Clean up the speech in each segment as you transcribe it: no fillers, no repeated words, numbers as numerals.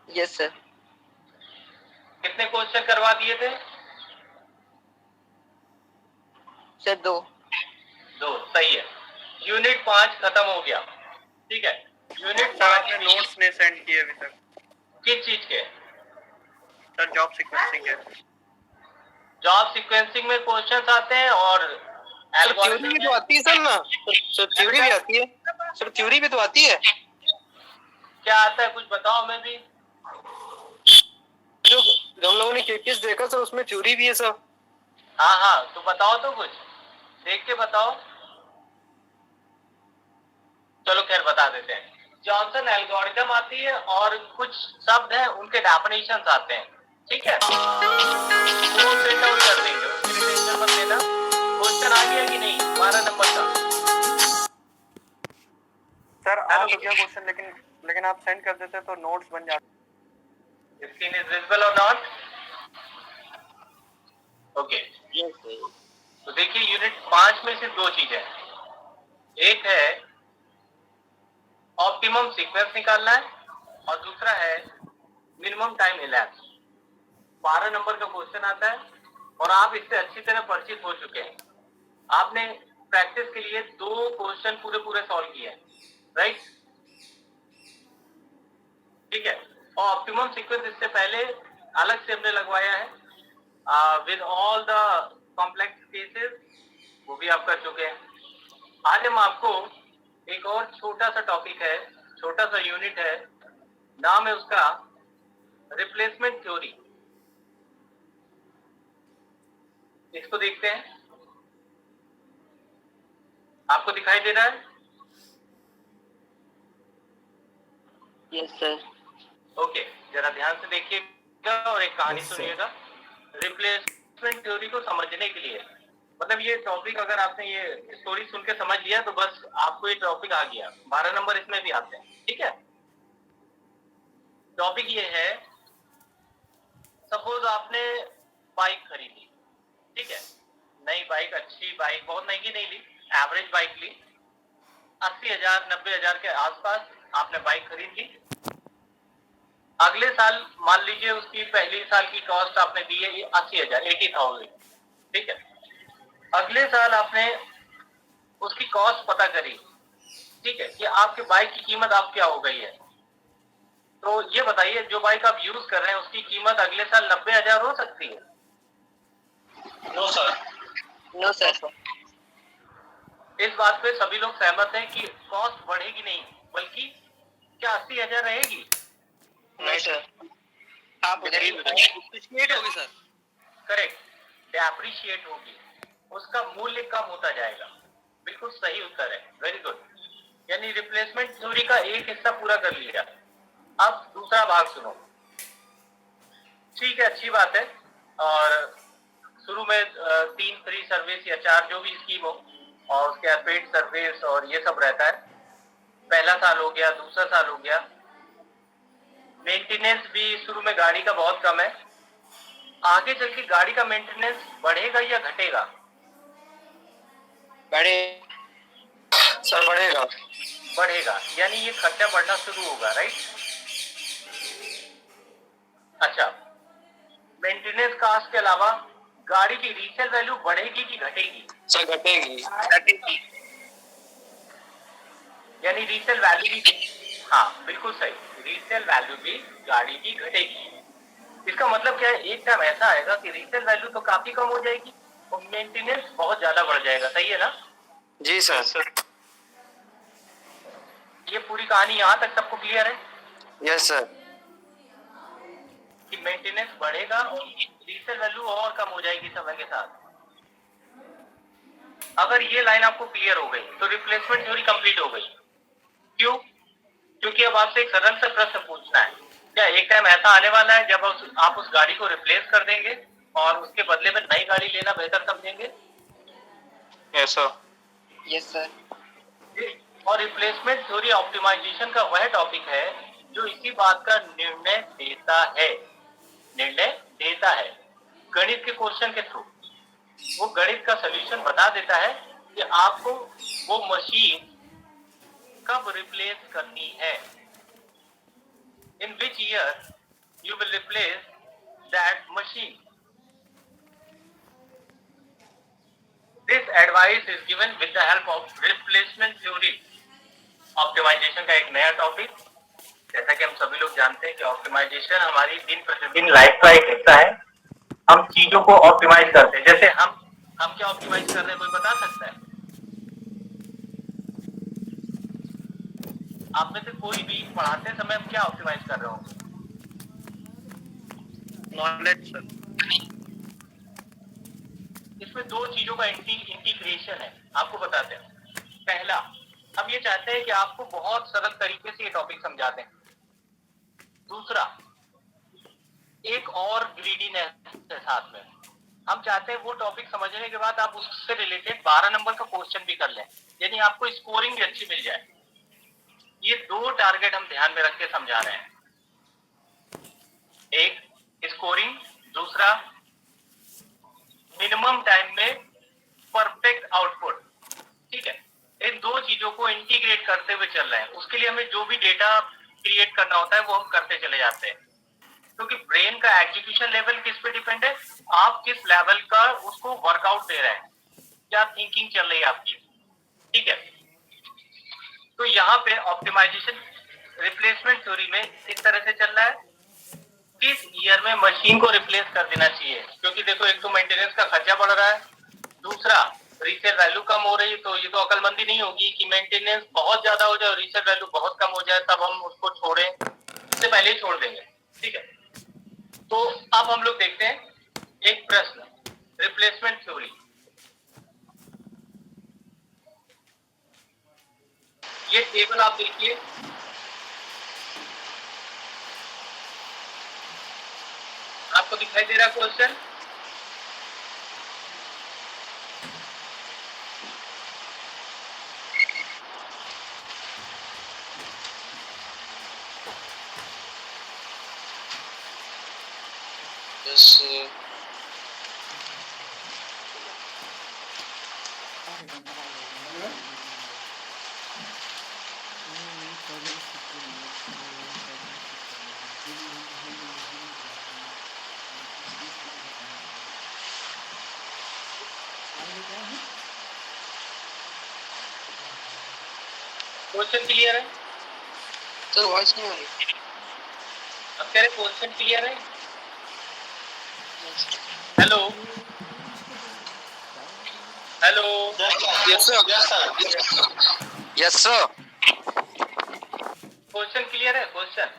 Yes sir. कितने question करवा दिए थे? सर 2। 2, सही है। यूनिट 5 खत्म हो गया, ठीक है। यूनिट सर आपने नोट्स नहीं सेंड किए अभी तक। किस चीज के? सर जॉब सीक्वेंसिंग है। जॉब सीक्वेंसिंग में क्वेश्चंस आते हैं और थ्योरी भी तो आती है सर ना। सर थ्योरी भी आती है। सर थ्योरी भी तो आती है। क्या आता है कुछ बताओ हमें भी। जो हम लोगों ने केपीएस देखा सर उसमें थ्योरी भी है सर। हाँ हाँ, तो बताओ तो कुछ देख के बताओ। चलो खैर बता देते हैं। जॉनसन एल्गोरिथम आती है और कुछ शब्द हैं उनके डेफिनेशंस आते हैं, ठीक है। वो प्रिंट आउट कर देंगे, उसके लिए टेंशन मत लेना। क्वेश्चन आ गया कि नहीं 12 नंबर का? सर आ तो गया क्वेश्चन, लेकिन आप सेंड कर देते तो नोट्स बन जाते। स्क्रीन इज विजिबल और नॉट? ओके। तो देखिए यूनिट 5 में से 2 चीजें, एक है ऑप्टिमम सीक्वेंस निकालना है और दूसरा है मिनिमम टाइम इलैप्स। 12 नंबर का क्वेश्चन आता है और आप इससे अच्छी तरह परिचित हो चुके हैं। आपने प्रैक्टिस के लिए 2 क्वेश्चन पूरे सॉल्व किए हैं, राइट? ठीक है। और ऑप्टिमम सीक्वेंस इससे पहले अलग से हमने लगवाया है with all the complex cases, वो भी आप कर चुके हैं। आज हम आपको एक और छोटा सा टॉपिक है, छोटा सा यूनिट है, नाम है उसका रिप्लेसमेंट थ्योरी। इसको देखते हैं, आपको दिखाई दे रहा है? Yes sir. ओके, जरा ध्यान से देखिएगा और एक कहानी सुनिएगा रिप्लेसमेंट थ्योरी को समझने के लिए। मतलब ये टॉपिक अगर आपने ये स्टोरी सुन के समझ लिया तो बस आपको ये टॉपिक आ गया। 12 नंबर इसमें भी आते हैं, ठीक है। टॉपिक ये है, सपोज आपने बाइक खरीदी, ठीक है। नई बाइक, अच्छी बाइक, बहुत महंगी नहीं ली, एवरेज बाइक ली। 80,000 90,000 के आसपास आपने बाइक खरीद ली। अगले साल मान लीजिए उसकी पहली साल की कॉस्ट आपने दी है 80,000, 80,000, ठीक है। अगले साल आपने उसकी कॉस्ट पता करी, ठीक है, कि आपके बाइक की कीमत अब क्या हो गई है। तो ये बताइए जो बाइक आप यूज कर रहे हैं उसकी कीमत अगले साल 90,000 हो सकती है? No sir. No sir. इस बात पे सभी लोग सहमत हैं कि कॉस्ट बढ़ेगी नहीं, बल्कि क्या 80,000 रहेगी? नहीं सर। आप डिप्रिशिएट होगी सर। करेक्ट, डिप्रिशिएट होगी, उसका मूल्य कम होता जाएगा। बिल्कुल सही उत्तर है, वेरी गुड। यानी रिप्लेसमेंट थ्योरी का एक हिस्सा पूरा कर लिया। अब दूसरा भाग सुनो। ठीक है, अच्छी बात है। और शुरू में 3 फ्री सर्विस या 4 जो भी स्कीम हो, और उसके बाद पेड सर्विस और ये सब रहता है। पहला साल हो गया, दूसरा साल हो गया। मेंटेनेंस भी शुरू में गाड़ी का बहुत कम है। आगे चल के गाड़ी का मेंटेनेंस बढ़ेगा या घटेगा? सर बढ़ेगा। बढ़ेगा, यानी ये खर्चा बढ़ना शुरू होगा, राइट? अच्छा, मेंटेनेंस कास्ट के अलावा गाड़ी की रीसेल वैल्यू बढ़ेगी कि घटेगी? सर घटेगी। यानी रीसेल वैल्यू भी, हाँ बिल्कुल सही, रीसेल वैल्यू भी गाड़ी की घटेगी। इसका मतलब क्या है, एक टाइम ऐसा आएगा कि रीसेल वैल्यू तो काफी कम हो जाएगी और मेंटेनेंस बहुत ज्यादा बढ़ जाएगा, सही है ना? जी सर। ये पूरी कहानी यहाँ तक सबको क्लियर है? Yes sir. कि मेंटेनेंस बढ़ेगा और रीसेल वैल्यू और कम हो जाएगी समय के साथ। अगर ये लाइन आपको क्लियर हो गई तो रिप्लेसमेंट थ्योरी कंप्लीट हो गई। क्यों? क्योंकि अब आपसे एक सरल सा प्रश्न पूछना है, क्या एक टाइम ऐसा आने वाला है जब आप उस गाड़ी को रिप्लेस कर देंगे और उसके बदले में नई गाड़ी लेना बेहतर समझेंगे? Yes sir. Yes sir. और रिप्लेसमेंट थ्योरी ऑप्टिमाइजेशन का वह टॉपिक है जो इसी बात का निर्णय देता है, गणित के क्वेश्चन के थ्रू। वो गणित का सॉल्यूशन बता देता है कि आपको वो मशीन कब रिप्लेस करनी है। In which year you will replace that machine? This advice is given with the help of replacement theory. Optimisation का एक नया टॉपिक। जैसा कि हम सभी लोग जानते हैं कि ऑप्टिमाइजेशन हमारी दिन प्रतिदिन लाइफ का एक हिस्सा है। हम चीजों को ऑप्टिमाइज करते हैं। जैसे हम क्या ऑप्टिमाइज कर रहे हैं, कोई बता सकता है? आप में से कोई भी पढ़ाते समय हम क्या ऑप्टिमाइज कर रहे होंगे? Knowledge sir. इसमें दो चीजों का इंटीग्रेशन है, आपको बताते हैं। पहला, हम ये चाहते हैं कि आपको बहुत सरल तरीके से ये टॉपिक समझा दें। दूसरा, एक और ग्रीडीनेस है साथ में। हम चाहते हैं वो टॉपिक समझने के बाद आप उससे रिलेटेड 12 नंबर का क्वेश्चन भी कर लें, यानी आपको स्कोरिंग भी अच्छी मिल जाए। ये दो टारगेट हम ध्यान में रख के समझा रहे हैं, एक स्कोरिंग, दूसरा मिनिमम टाइम में परफेक्ट आउटपुट। ठीक है, इन दो चीजों को इंटीग्रेट करते हुए चल रहे हैं। उसके लिए हमें जो भी डेटा क्रिएट करना होता है वो हम करते चले जाते हैं, क्योंकि ब्रेन का एग्जीक्यूशन लेवल किस पे डिपेंड है, आप किस लेवल का उसको वर्कआउट दे रहे हैं, क्या थिंकिंग चल रही है आपकी। ठीक है, तो यहाँ पे ऑप्टिमाइजेशन रिप्लेसमेंट थ्योरी में इस तरह से चल रहा है, किस ईयर में मशीन को रिप्लेस कर देना चाहिए। क्योंकि देखो, एक तो मेंटेनेंस का खर्चा बढ़ रहा है, दूसरा रीसेल वैल्यू कम हो रही है। तो ये तो अकलमंदी नहीं होगी कि मेंटेनेंस बहुत ज्यादा हो जाए और रीसेल वैल्यू बहुत कम हो जाए, तब हम उसको छोड़ें, इससे पहले ही छोड़ देंगे। ठीक है, तो अब हम लोग देखते हैं एक प्रश्न, रिप्लेसमेंट थ्योरी। ये टेबल आप देखिए, आपको दिखाई दे रहा क्वेश्चन? क्वेश्चन क्लियर है सर? वॉइस नहीं आ रही। अब कह रहे क्वेश्चन क्लियर है? Hello hello, yes sir. Yes sir. Question clear है? Question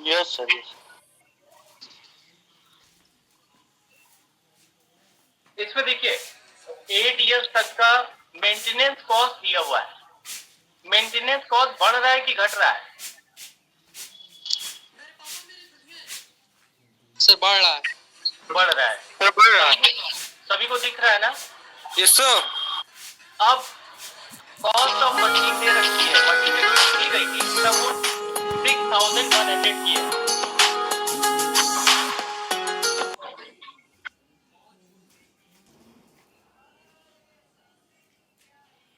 yes sir. यस। इसमें देखिए, 8 इयर्स तक का मेंटेनेंस कॉस्ट दिया हुआ है। मेंटेनेंस कॉस्ट बढ़ रहा है कि घट रहा है? सर बढ़ रहा है। बढ़ रहा है। सर बढ़ रहा है। सभी को दिख रहा है ना? Yes sir. अब कॉस्ट ऑफ मशीन दे रखी है, मशीन दी गई थी, तब वो 6100 की है।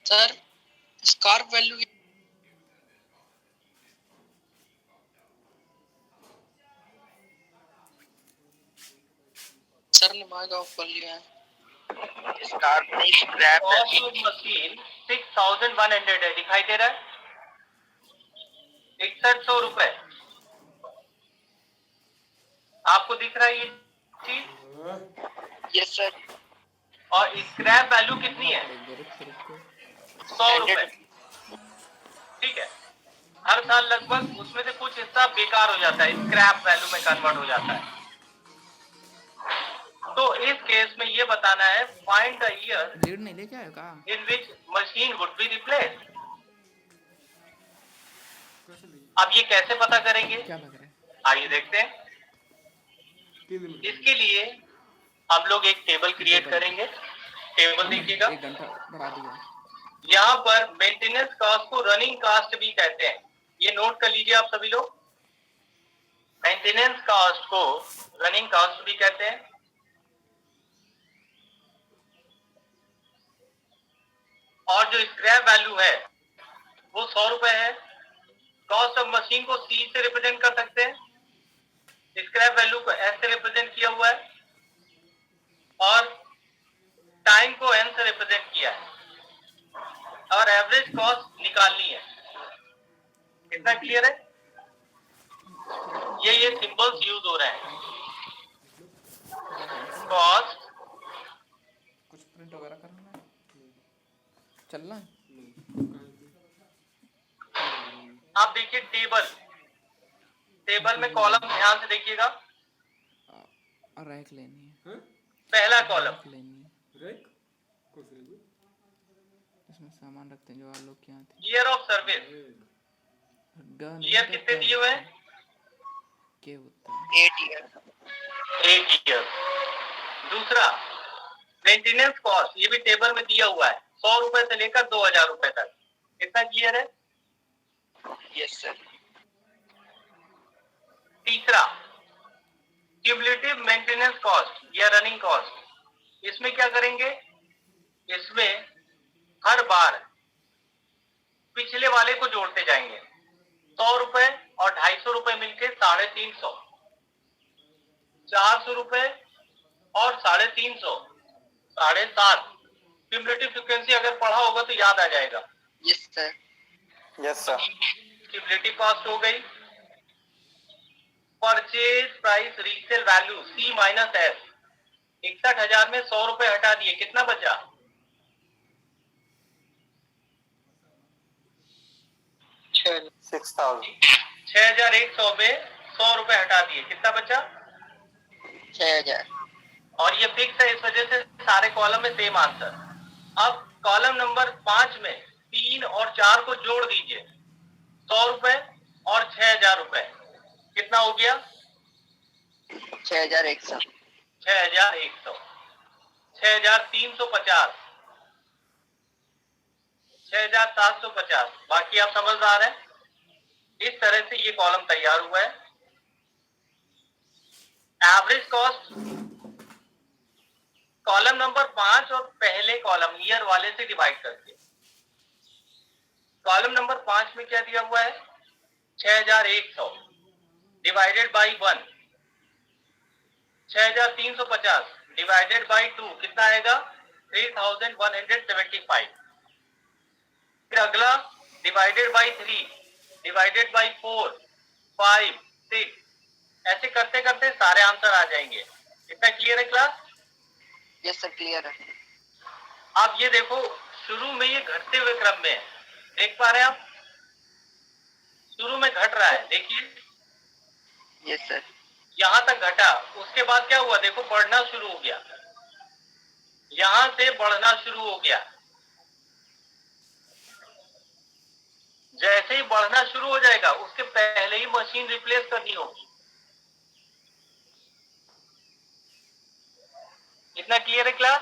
सर स्कार्प वैल्यू सर ने मार्क ऑफ कर लिया है। स्कार्प नहीं, स्क्रैप कॉस्ट ऑफ मशीन 6100 है, दिखाई दे रहा है? 6100 रुपए। आपको दिख रहा है ये चीज? Yes sir. और स्क्रैप वैल्यू कितनी है? 100 रुपए। ठीक है, हर साल लगभग उसमें से कुछ हिस्सा बेकार हो जाता है, स्क्रैप वैल्यू में कन्वर्ट हो जाता है। तो इस केस में ये बताना है, find the year in which machine would be replaced. अब ये कैसे पता करेंगे, आइए देखते हैं। इसके लिए हम लोग एक टेबल क्रिएट करेंगे। टेबल देखिएगा, यहाँ पर मेंटेनेंस कॉस्ट को रनिंग कॉस्ट भी कहते हैं, ये नोट कर लीजिए आप सभी लोग। मेंटेनेंस कॉस्ट को रनिंग कॉस्ट भी कहते हैं। और जो स्क्रैप वैल्यू है वो 100 रुपए है। कॉस्ट ऑफ मशीन को सी से रिप्रेजेंट कर सकते हैं, स्क्रैप वैल्यू को एस से रिप्रेजेंट किया हुआ है और टाइम को एन से रिप्रेजेंट किया है और एवरेज कॉस्ट निकालनी है। कितना क्लियर है? ये सिंबल्स यूज हो रहे हैं, कॉस्ट, कुछ प्रिंट वगैरह करना है, चलना है। आप देखिए टेबल में कॉलम ध्यान से देखिएगा। रैक लेनी है, पहला कॉलम रैक लेनी है, इसमें सामान रखते हैं जो आप लोग के यहाँ थे। ईयर ऑफ सर्विस, ईयर कितने दिए हुए हैं? क्या होता है? 8 ईयर। दूसरा मेंटेनेंस कॉस्ट, ये भी टेबल में दिया हुआ है, 100 रुपए से लेकर 2000 रुपए तक। कितना क्लियर है? Yes sir. तीसरा क्यूमुलेटिव मेंटेनेंस कॉस्ट या रनिंग कॉस्ट, इसमें क्या करेंगे? इसमें हर बार पिछले वाले को जोड़ते जाएंगे। 100 रुपए और 250 रुपए मिलके 350, 400 रुपए और 350, 7.5। क्यूमुलेटिव फ्रीक्वेंसी अगर पढ़ा होगा तो याद आ जाएगा। Yes sir. Yes sir. Cumulative cost हो गई। Purchase price resale value C minus S, 61,000 में 100 रुपए हटा दिए, कितना बचा? 6,000। 6,100 में 100 रुपए हटा दिए, कितना बचा? 6,000। और ये फिक्स है, इस वजह से सारे कॉलम में सेम आंसर। अब कॉलम नंबर 5 में 3 और 4 को जोड़ दीजिए, 100 रुपए और 6,000 रुपए, कितना हो गया? 6,100। 6,100, 6,350, 6,750। बाकी आप समझदार हैं। इस तरह से ये कॉलम तैयार हुआ है। एवरेज कॉस्ट कॉलम नंबर 5 और पहले कॉलम ईयर वाले से डिवाइड करके। कॉलम नंबर 5 में क्या दिया हुआ है? 6,100 डिवाइडेड बाई 1, 6,350 डिवाइडेड बाई 2, कितना आएगा? 3,175। फिर अगला डिवाइडेड बाई 3, डिवाइडेड बाई 4, 5, 6, ऐसे करते करते सारे आंसर आ जाएंगे। इतना क्लियर है क्लास? यस सर, क्लियर है। अब ये देखो, शुरू में ये घटते हुए क्रम में है, देख पा रहे हैं आप? शुरू में घट रहा है, देखिए। Yes sir. यहां तक घटा, उसके बाद क्या हुआ? देखो बढ़ना शुरू हो गया, यहां से बढ़ना शुरू हो गया। जैसे ही बढ़ना शुरू हो जाएगा, उसके पहले ही मशीन रिप्लेस करनी होगी। इतना क्लियर है क्लास?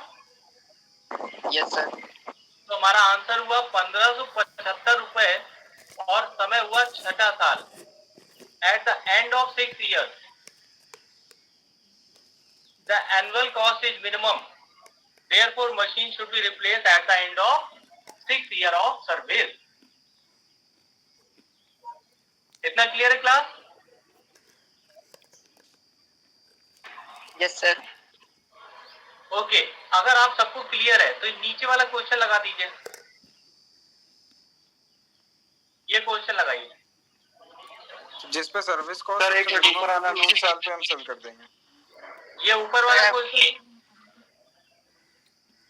Yes sir. तो हमारा आंसर हुआ 1,575 रुपए और समय हुआ 6ठा साल। At the end of 6 years, the annual cost is minimum. Therefore, machine should be replaced at the end of 6 year of service. इतना क्लियर है क्लास? Yes sir. ओके, अगर आप सबको क्लियर है तो नीचे वाला क्वेश्चन लगा दीजिए। ये क्वेश्चन लगाइए जिस पे सर्विस कॉस्ट सर, एक मिनट ऊपर आना, उसी साल पे हम सेल कर देंगे। ये ऊपर वाला क्वेश्चन,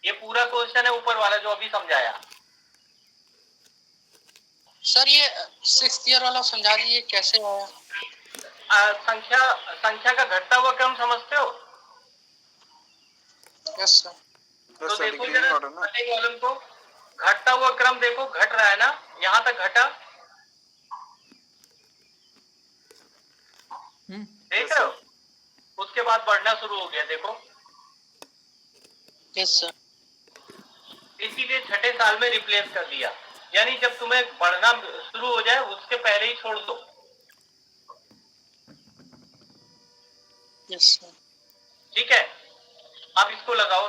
ये पूरा क्वेश्चन है ऊपर वाला जो अभी समझाया। सर ये 6th ईयर वाला समझा दीजिए कैसे आया। संख्या का घटता हुआ क्रम समझते हो? Yes sir. तो देखो डिग्री जरा मॉडल ना, पहले कॉलम को, घटता हुआ क्रम देखो, घट रहा है ना, यहां तक घटा, देख रहे हो? उसके बाद बढ़ना शुरू हो गया, देखो। Yes sir. इसीलिए 6ठे साल में रिप्लेस कर दिया, यानी जब तुम्हें बढ़ना शुरू हो जाए उसके पहले ही छोड़ दो। Yes sir. ठीक है, अब इसको लगाओ,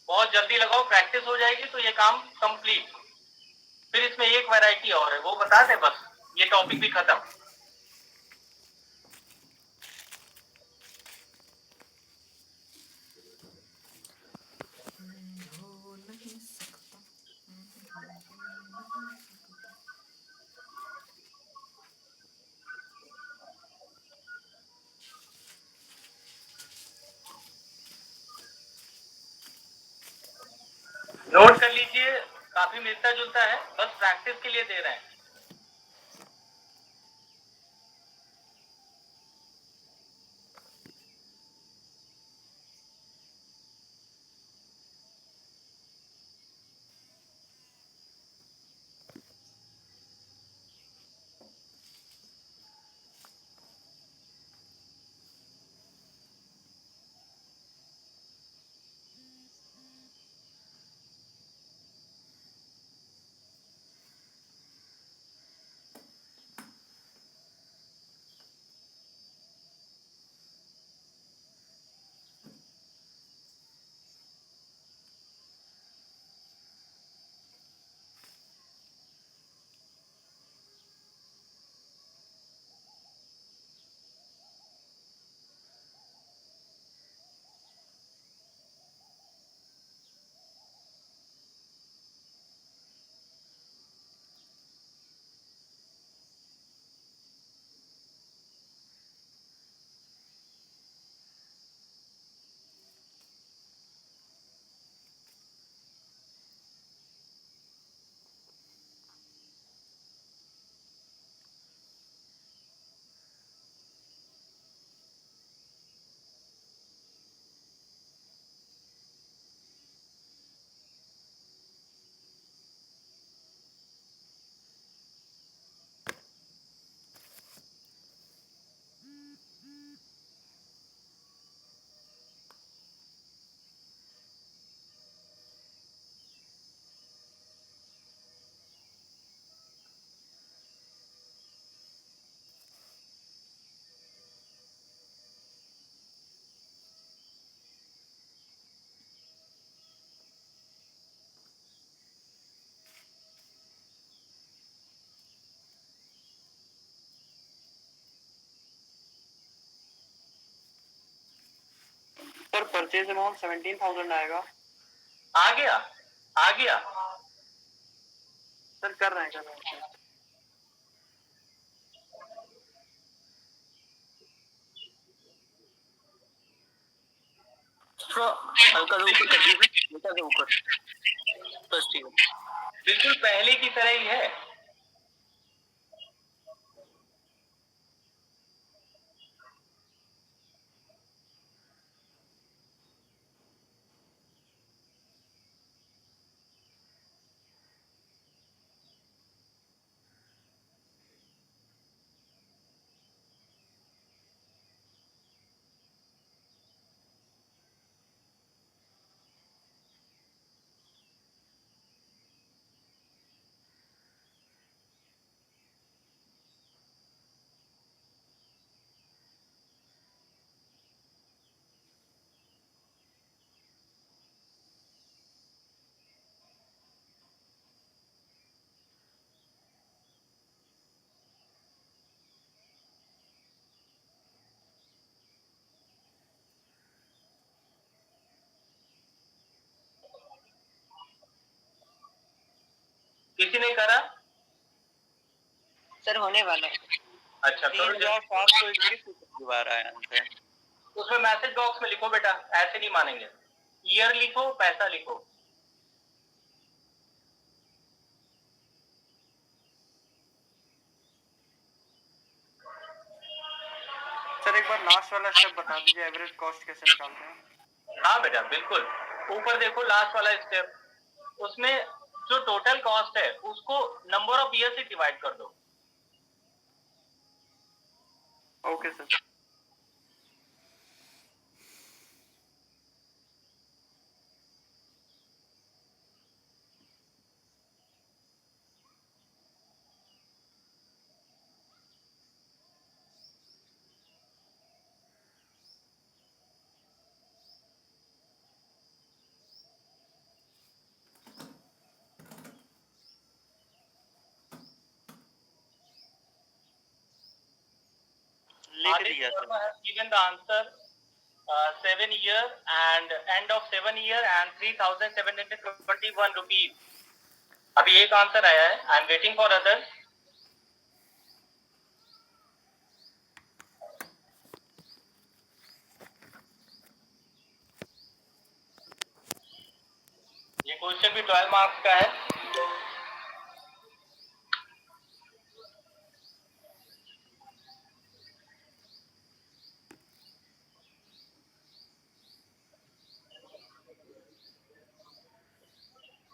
बहुत जल्दी लगाओ, प्रैक्टिस हो जाएगी तो ये काम कंप्लीट। फिर इसमें एक वैरायटी और है, वो बता दे बस, ये टॉपिक भी खत्म। हो नहीं सकता। नोट कर लीजिए, काफी मिलता जुलता है, बस प्रैक्टिस के लिए दे रहे हैं। सर परचेज अमाउंट 17,000 आएगा। आ गया, आ गया। सर कर रहे हैं। हल्का सा ऊपर कर दीजिए, हल्का सा ऊपर, बस ठीक है। बिल्कुल पहले की तरह ही है। किसी ने करा? सर होने वाला है। अच्छा, करो जल्दी। दोबारा आया है। उसमें मैसेज बॉक्स में लिखो बेटा, ऐसे नहीं मानेंगे। ईयर लिखो, पैसा लिखो। सर एक बार लास्ट वाला स्टेप बता दीजिए, एवरेज कॉस्ट कैसे निकालते हैं। हाँ बेटा बिल्कुल, ऊपर देखो लास्ट वाला स्टेप, उसमें जो टोटल कॉस्ट है उसको नंबर ऑफ ईयर से डिवाइड कर दो। Okay sir. दिया sir. given the answer 7 year and end of 7 year and 3,721 rupees. अभी एक आंसर आया है. I am waiting for others. ये क्वेश्चन भी 12 मार्क्स का है.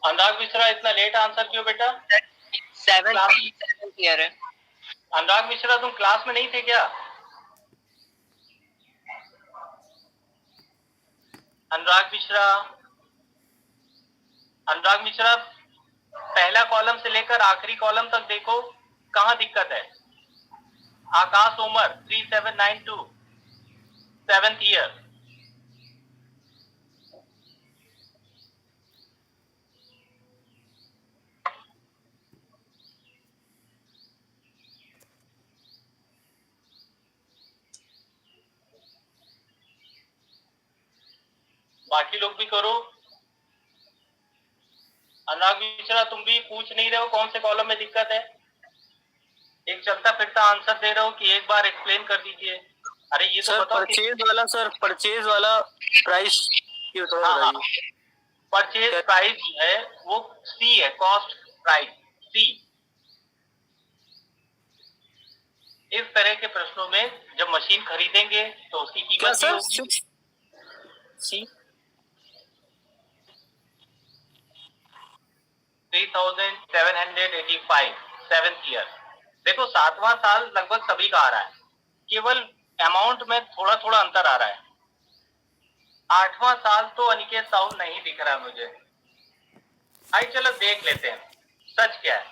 अनुराग मिश्रा इतना लेट आंसर क्यों बेटा? 7th ईयर है। अनुराग मिश्रा तुम क्लास में नहीं थे क्या? अनुराग मिश्रा पहला कॉलम से लेकर आखिरी कॉलम तक देखो, कहां दिक्कत है? आकाश उमर 3792 7th ईयर। बाकी लोग भी करो। अनुराग मिश्रा तुम भी पूछ नहीं रहे हो कौन से कॉलम में दिक्कत है? एक चलता फिरता आंसर दे रहे हो कि एक बार एक्सप्लेन कर दीजिए। अरे ये तो बताओ। परचेज वाला प्राइस क्यों थोड़ा परचेज प्राइस जो है वो सी है, कॉस्ट प्राइस सी। इस तरह के प्रश्नों में जब मशीन खरीदेंगे तो उसकी कीमत भी होगी। सी 3785 7th ईयर। देखो 7वां साल लगभग सभी का आ रहा है, केवल अमाउंट में थोड़ा थोड़ा अंतर आ रहा है। 8वां साल तो अनिकेत साहू नहीं दिख रहा मुझे। आइए चलो देख लेते हैं सच क्या है।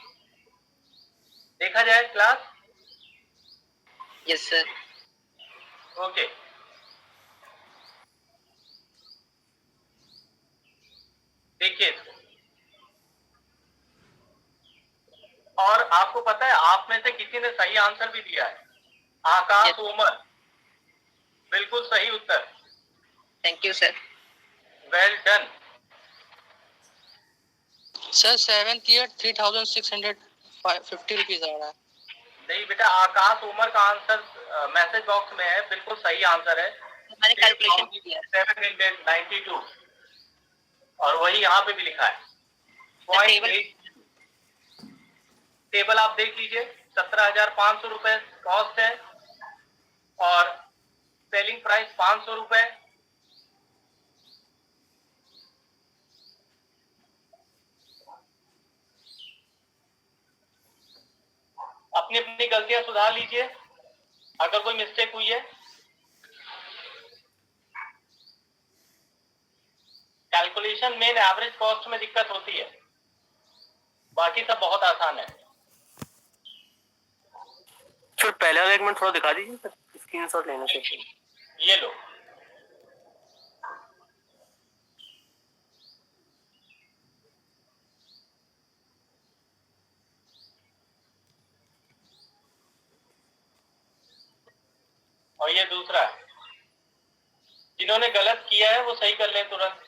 देखा जाए क्लास। Yes sir. ओके, देखिए इसको। और आपको पता है आप में से किसी ने सही आंसर भी दिया है। आकाश उमर, बिल्कुल सही उत्तर। Thank you sir. Well done. Sir 7th year 3650 rupees आ रहा है। नहीं बेटा, आकाश उमर का आंसर मैसेज बॉक्स में है, बिल्कुल सही आंसर है। मैंने कैलकुलेशन किया 792 और वही यहाँ पे भी लिखा है। टेबल आप देख लीजिए। 17,500 रुपए कॉस्ट है और सेलिंग प्राइस 500 रुपए। अपनी अपनी गलतियां सुधार लीजिए अगर कोई मिस्टेक हुई है। कैलकुलेशन में एवरेज कॉस्ट में दिक्कत होती है, बाकी सब बहुत आसान है। फिर पहले वाला एक मिनट थोड़ा दिखा दीजिए, स्क्रीनशॉट लेना चाहिए। ये लो। और ये दूसरा है। जिन्होंने गलत किया है वो सही कर लें तुरंत,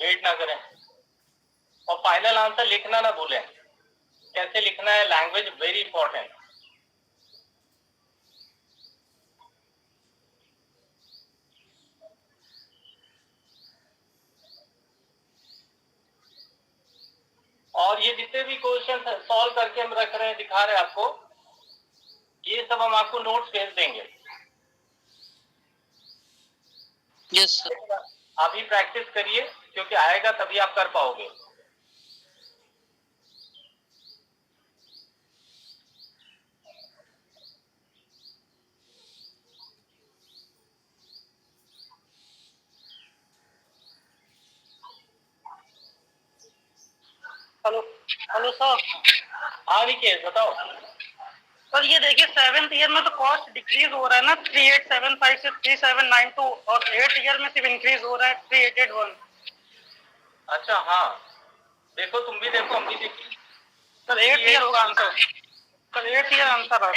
वेट ना करें। और फाइनल आंसर लिखना ना भूलें। कैसे लिखना है, लैंग्वेज वेरी इंपॉर्टेंट। और ये जितने भी क्वेश्चन सॉल्व करके हम रख रहे हैं, दिखा रहे हैं आपको, ये सब हम आपको नोट्स भेज देंगे। Yes sir. अभी प्रैक्टिस करिए क्योंकि आएगा तभी आप कर पाओगे। Hello hello sir. हाँ निकेत बताओ। सर ये देखिए 7th ईयर में तो कॉस्ट डिक्रीज हो रहा है ना, 3875 से 3792 और 8th ईयर में सिर्फ इंक्रीज हो रहा है 3881। अच्छा हाँ, देखो तुम भी देखो, हम भी देखिए। सर 8th ईयर होगा answer. Sir 8th year answer है।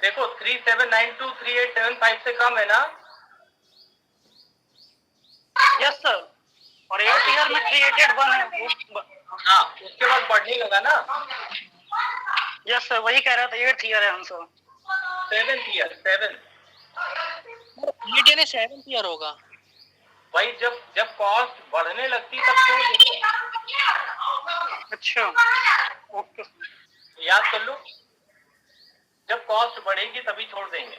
देखो 3792 3875 से कम है ना? यस सर, और 8 ईयर में 3881 है। हाँ, उसके बाद बढ़ने लगा ना। यस सर, वही कह रहा था, 8 ईयर है आंसर। 7th year 7। मीडिया ने 7th ईयर होगा। भाई जब कॉस्ट बढ़ने लगती तब छोड़ देते। अच्छा, ओके। याद कर लो, जब कॉस्ट बढ़ेगी तभी छोड़ देंगे।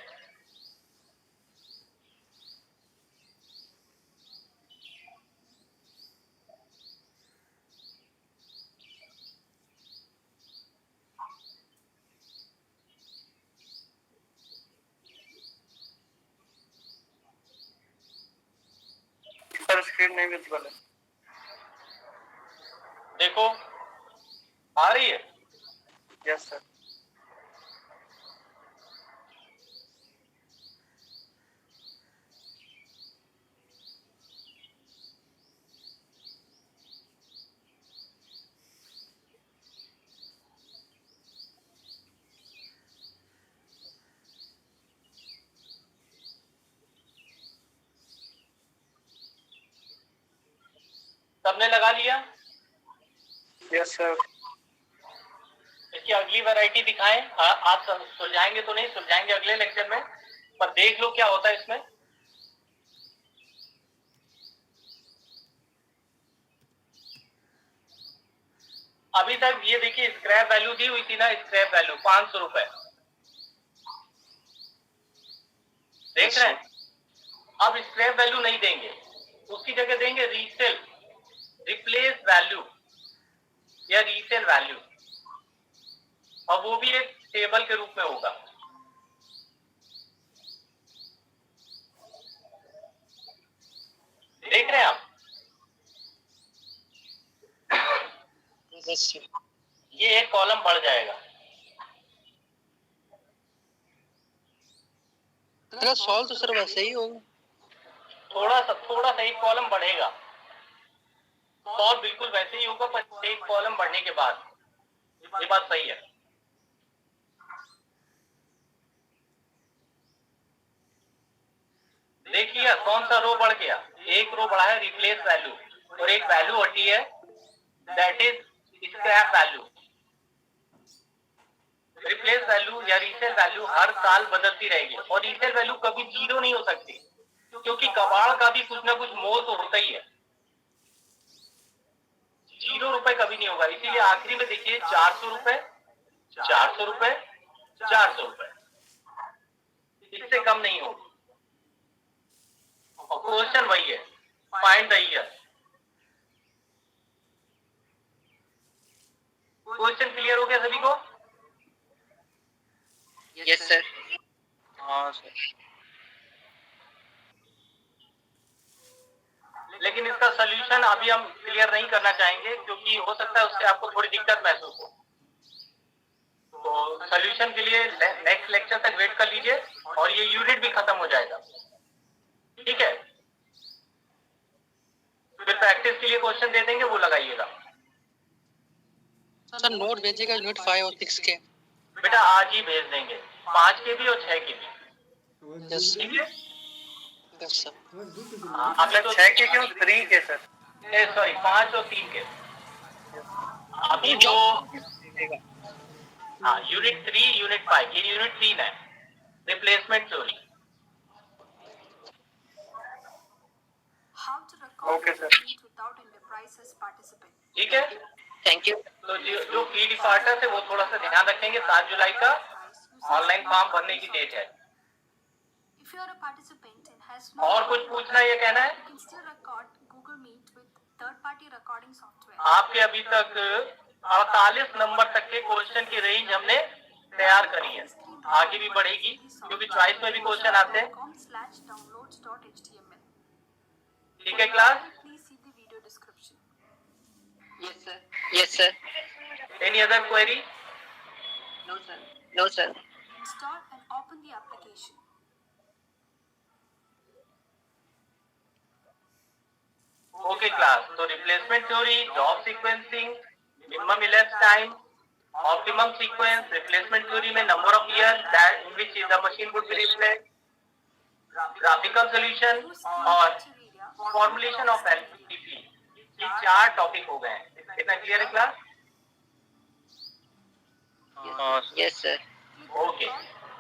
सर स्क्रीन नहीं विजिबल है। देखो आ रही है। Yes sir. सबने लगा लिया? Yes sir. इसकी अगली वैरायटी दिखाएं। आप सुलझाएंगे तो नहीं, सुलझाएंगे अगले लेक्चर में, पर देख लो क्या होता है इसमें। अभी तक ये देखिए, स्क्रैप वैल्यू दी हुई थी ना, स्क्रैप वैल्यू 500 रुपए, देख रहे हैं? अब स्क्रैप वैल्यू नहीं देंगे, उसकी जगह देंगे रीसेल, रिप्लेस वैल्यू या रीसेल वैल्यू, और वो भी एक टेबल के रूप में होगा। देख रहे हैं आप? ये एक कॉलम बढ़ जाएगा। अगर सॉल्व तो सर वैसे ही होगा। थोड़ा सा एक कॉलम बढ़ेगा। सॉल्व बिल्कुल वैसे ही होगा, पर एक कॉलम बढ़ने के बाद। ये बात सही है। देख लिया कौन सा रो बढ़ गया? एक रो बढ़ा है रिप्लेस वैल्यू, और एक वैल्यू हटी है, that is scrap value. Replace value या रीसेल वैल्यू हर साल बदलती रहेगी, और रीसेल वैल्यू कभी 0 नहीं हो सकती, क्योंकि कबाड़ का भी कुछ ना कुछ मोल तो होता ही है। 0 रुपए कभी नहीं होगा। इसीलिए आखिरी में देखिए 400 रुपए, 400 रुपए, 400 रुपए, इससे कम नहीं होगी। और क्वेश्चन वही है, find the year. Question clear हो गया सभी को? Yes sir. हाँ सर। लेकिन इसका सोल्यूशन अभी हम क्लियर नहीं करना चाहेंगे, क्योंकि हो सकता है उससे आपको थोड़ी दिक्कत महसूस हो। तो सोल्यूशन के लिए नेक्स्ट लेक्चर तक वेट कर लीजिए, और ये यूनिट भी खत्म हो जाएगा, ठीक है? फिर प्रैक्टिस के लिए क्वेश्चन दे देंगे, वो लगाइएगा। सर नोट भेजिएगा यूनिट 5 और 6 के। बेटा आज ही भेज देंगे, 5 के भी और 6 के भी, यस ठीक है? Yes sir. आपने तो 6 के क्यों 3 के सर? सॉरी 5 और 3 के। अभी जो हाँ, यूनिट 3 यूनिट 5, ये यूनिट 3 है, रिप्लेसमेंट थ्योरी। Okay sir. ठीक है, थैंक यू। तो जो फी डिफॉल्टर है वो थोड़ा सा ध्यान रखेंगे। 7 जुलाई का ऑनलाइन फॉर्म भरने की डेट है। और कुछ पूछना या कहना है? आपके अभी तक 48 नंबर तक के क्वेश्चन की रेंज हमने तैयार करी है, आगे भी बढ़ेगी, क्योंकि चॉइस में भी क्वेश्चन आते हैं। ठीक है class? Yes sir. Any other query? No sir. Okay class, तो replacement theory, job sequencing, minimum elapse time optimum sequence, replacement theory में number of year that in which the machine would be replaced, graphical solution और formulation of LPP, ये 4 topic हो गए हैं। इतना clear है class? Yes sir. Okay,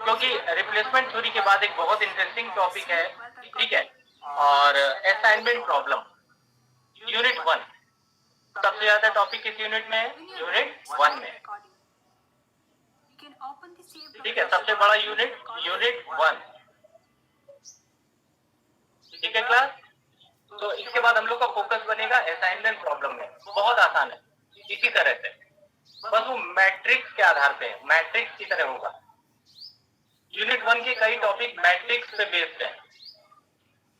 क्योंकि replacement theory के बाद एक बहुत इंटरेस्टिंग टॉपिक है, ठीक है, और असाइनमेंट प्रॉब्लम यूनिट 1। सबसे ज्यादा टॉपिक किस यूनिट में है? यूनिट 1 में, ठीक है, सबसे बड़ा यूनिट यूनिट 1, ठीक है क्लास। तो इसके बाद हम लोग का फोकस बनेगा असाइनमेंट प्रॉब्लम में। बहुत आसान है, इसी तरह से, बस वो मैट्रिक्स के आधार पे, मैट्रिक्स की तरह होगा। यूनिट 1 के कई टॉपिक मैट्रिक्स पे बेस्ड है,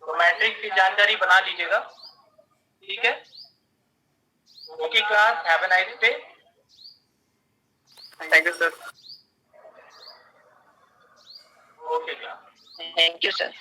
तो मैट्रिक्स की जानकारी बना लीजिएगा, ठीक है। Okay class, have a nice day. Thank you sir. Okay class. Thank you sir.